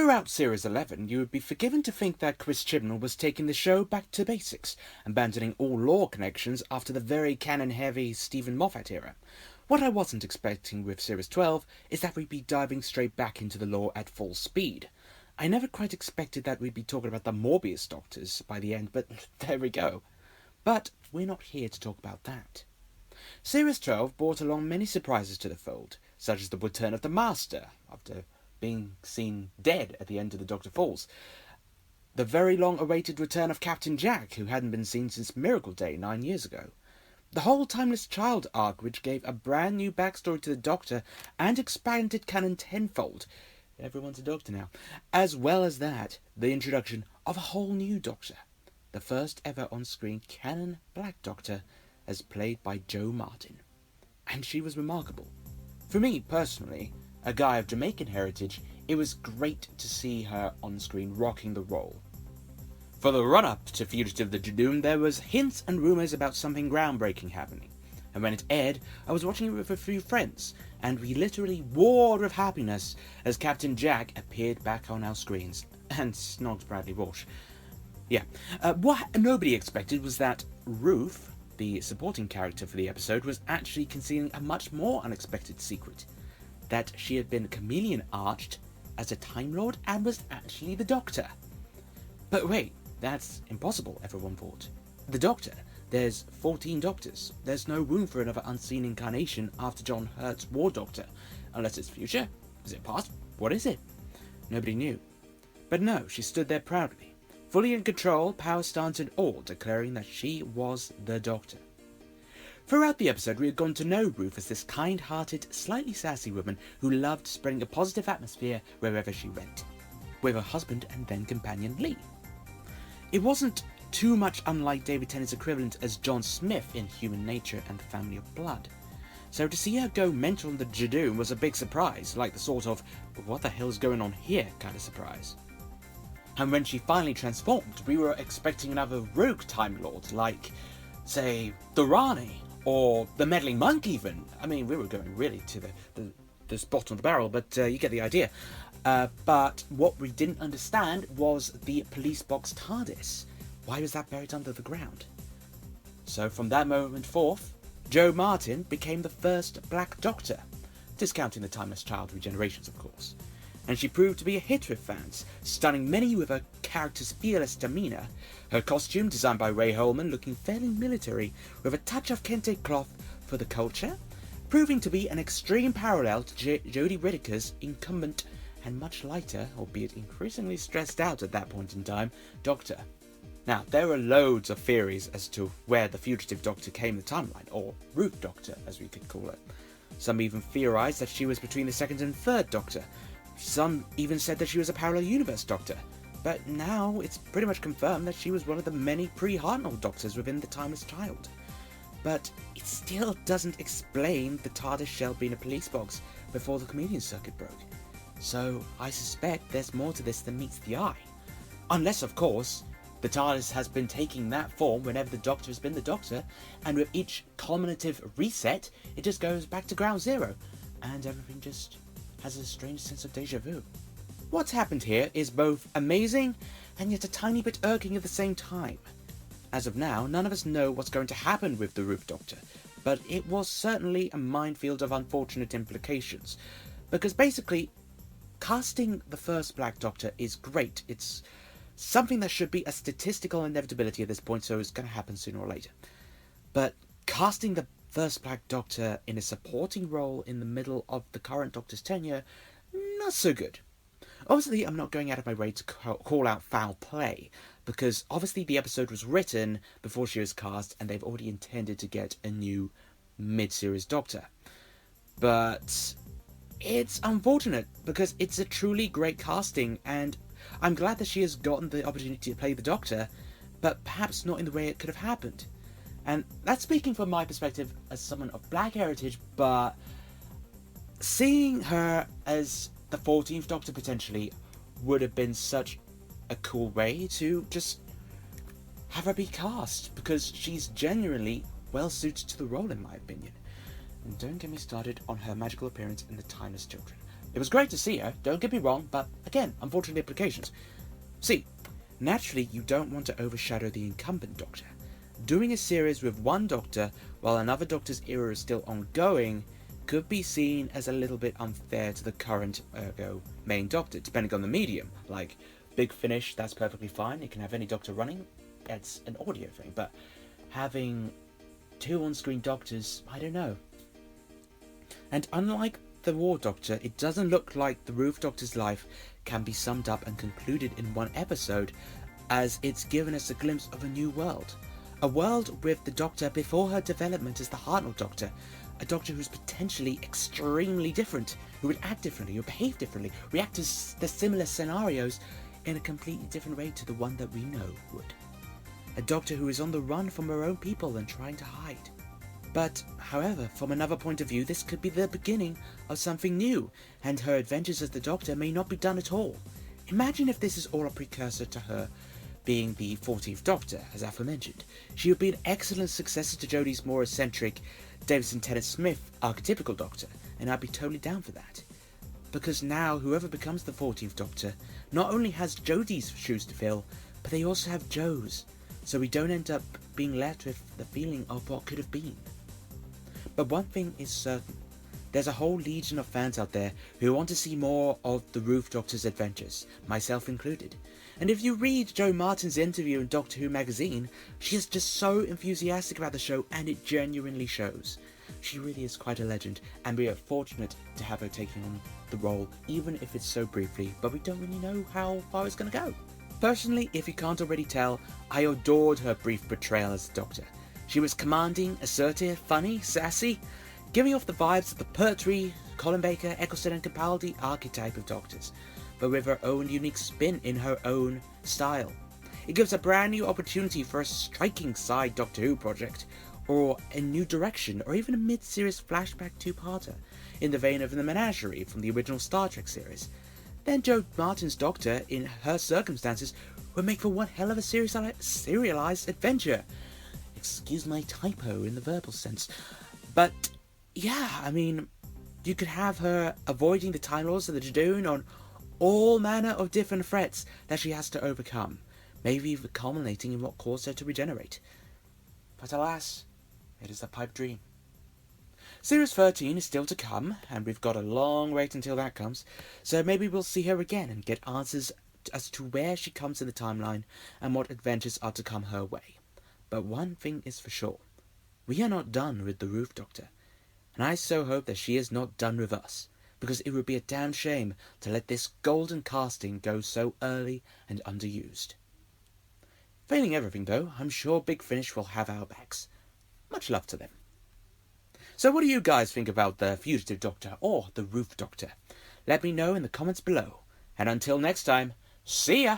Throughout Series 11, you would be forgiven to think that Chris Chibnall was taking the show back to basics, abandoning all lore connections after the very canon-heavy Stephen Moffat era. What I wasn't expecting with Series 12 is that we'd be diving straight back into the lore at full speed. I never quite expected that we'd be talking about the Morbius Doctors by the end, but there we go. But we're not here to talk about that. Series 12 brought along many surprises to the fold, such as the return of the Master, after being seen dead at the end of the Doctor Falls. The very long-awaited return of Captain Jack, who hadn't been seen since Miracle Day 9 years ago. The whole Timeless Child arc, which gave a brand new backstory to the Doctor and expanded canon tenfold. Everyone's a Doctor now. As well as that, the introduction of a whole new Doctor. The first ever on-screen canon Black Doctor, as played by Jo Martin. And she was remarkable. For me, personally, a guy of Jamaican heritage, it was great to see her on screen rocking the role. For the run-up to Fugitive Doctor, there was hints and rumours about something groundbreaking happening. And when it aired, I was watching it with a few friends, and we literally roared with happiness as Captain Jack appeared back on our screens, and snogged Bradley Walsh. What nobody expected was that Ruth, the supporting character for the episode, was actually concealing a much more unexpected secret. That she had been chameleon-arched as a Time Lord and was actually the Doctor. But wait, that's impossible, everyone thought. The Doctor. There's 14 Doctors. There's no room for another unseen incarnation after John Hurt's War Doctor. Unless it's future? Is it past? What is it? Nobody knew. But no, she stood there proudly, fully in control, power stance and all, declaring that she was the Doctor. Throughout the episode, we had gone to know Ruth as this kind-hearted, slightly sassy woman who loved spreading a positive atmosphere wherever she went, with her husband and then companion Lee. It wasn't too much unlike David Tennant's equivalent as John Smith in Human Nature and the Family of Blood. So to see her go mental on the Jadoon was a big surprise, like the sort of, what the hell's going on here kind of surprise. And when she finally transformed, we were expecting another rogue Time Lord, like, say, the Rani, or the Meddling Monk even. I mean, we were going really to the spot on the barrel, but you get the idea. But what we didn't understand was the police box TARDIS. Why was that buried under the ground? So from that moment forth, Jo Martin became the first Black Doctor, discounting the Timeless Child regenerations, of course. And she proved to be a hit with fans, stunning many with her character's fearless demeanour, her costume, designed by Ray Holman, looking fairly military, with a touch of kente cloth for the culture, proving to be an extreme parallel to Jodie Whittaker's incumbent and much lighter, albeit increasingly stressed out at that point in time, Doctor. Now, there are loads of theories as to where the Fugitive Doctor came in the timeline, or Root Doctor, as we could call it. Some even theorised that she was between the second and third Doctor. Some even said that she was a parallel universe Doctor. But now it's pretty much confirmed that she was one of the many pre-Hartnell Doctors within the Timeless Child. But it still doesn't explain the TARDIS shell being a police box before the comedian circuit broke. So I suspect there's more to this than meets the eye. Unless, of course, the TARDIS has been taking that form whenever the Doctor has been the Doctor, and with each culminative reset, it just goes back to ground zero, and everything just has a strange sense of deja vu. What's happened here is both amazing and yet a tiny bit irking at the same time. As of now, none of us know what's going to happen with the Ruth Doctor, but it was certainly a minefield of unfortunate implications, because basically, casting the first Black Doctor is great. It's something that should be a statistical inevitability at this point, so it's going to happen sooner or later. But casting the first Black Doctor in a supporting role in the middle of the current Doctor's tenure, not so good. Obviously, I'm not going out of my way to call out foul play, because obviously the episode was written before she was cast, and they've already intended to get a new mid-series Doctor. But it's unfortunate, because it's a truly great casting, and I'm glad that she has gotten the opportunity to play the Doctor, but perhaps not in the way it could have happened. And that's speaking from my perspective as someone of Black heritage, but seeing her as the 14th Doctor potentially would have been such a cool way to just have her be cast, because she's genuinely well suited to the role in my opinion. And don't get me started on her magical appearance in The Timeless Children. It was great to see her, don't get me wrong, but again, unfortunate implications. See, naturally you don't want to overshadow the incumbent Doctor. Doing a series with one Doctor while another Doctor's era is still ongoing could be seen as a little bit unfair to the current, ergo, main Doctor, depending on the medium. Like, Big Finish, that's perfectly fine, it can have any Doctor running, it's an audio thing, but having two on-screen Doctors, I don't know. And unlike the War Doctor, it doesn't look like the Ruth Doctor's life can be summed up and concluded in one episode, as it's given us a glimpse of a new world. A world with the Doctor before her development as the Hartnell Doctor, a Doctor who's potentially extremely different, who would act differently, who would behave differently, react to the similar scenarios in a completely different way to the one that we know would. A Doctor who is on the run from her own people and trying to hide. But, however, from another point of view, this could be the beginning of something new, and her adventures as the Doctor may not be done at all. Imagine if this is all a precursor to her being the 14th Doctor, as aforementioned. She would be an excellent successor to Jodie's more eccentric Davison Tennant Smith archetypical Doctor, and I'd be totally down for that. Because now, whoever becomes the 14th Doctor not only has Jodie's shoes to fill, but they also have Jo's, so we don't end up being left with the feeling of what could have been. But one thing is certain, there's a whole legion of fans out there who want to see more of the Ruth Doctor's adventures, myself included. And if you read Jo Martin's interview in Doctor Who magazine, she is just so enthusiastic about the show, and it genuinely shows. She really is quite a legend, and we are fortunate to have her taking on the role, even if it's so briefly, but we don't really know how far it's going to go. Personally, if you can't already tell, I adored her brief portrayal as the Doctor. She was commanding, assertive, funny, sassy, giving off the vibes of the Pertwee, Colin Baker, Eccleston and Capaldi archetype of Doctors, but with her own unique spin in her own style. It gives a brand new opportunity for a striking side Doctor Who project, or a new direction, or even a mid-series flashback two-parter, in the vein of The Menagerie from the original Star Trek series. Then Jo Martin's Doctor, in her circumstances, would make for one hell of a serialized adventure. Excuse my typo in the verbal sense. But, yeah, I mean, you could have her avoiding the Time Lords of the Jadoon on all manner of different threats that she has to overcome, maybe even culminating in what caused her to regenerate. But alas, it is a pipe dream. Series 13 is still to come, and we've got a long wait until that comes, so maybe we'll see her again and get answers as to where she comes in the timeline and what adventures are to come her way. But one thing is for sure, we are not done with the Ruth Doctor, and I so hope that she is not done with us, because it would be a damn shame to let this golden casting go so early and underused. Failing everything though, I'm sure Big Finish will have our backs. Much love to them. So what do you guys think about the Fugitive Doctor or the Ruth Doctor? Let me know in the comments below, and until next time, see ya!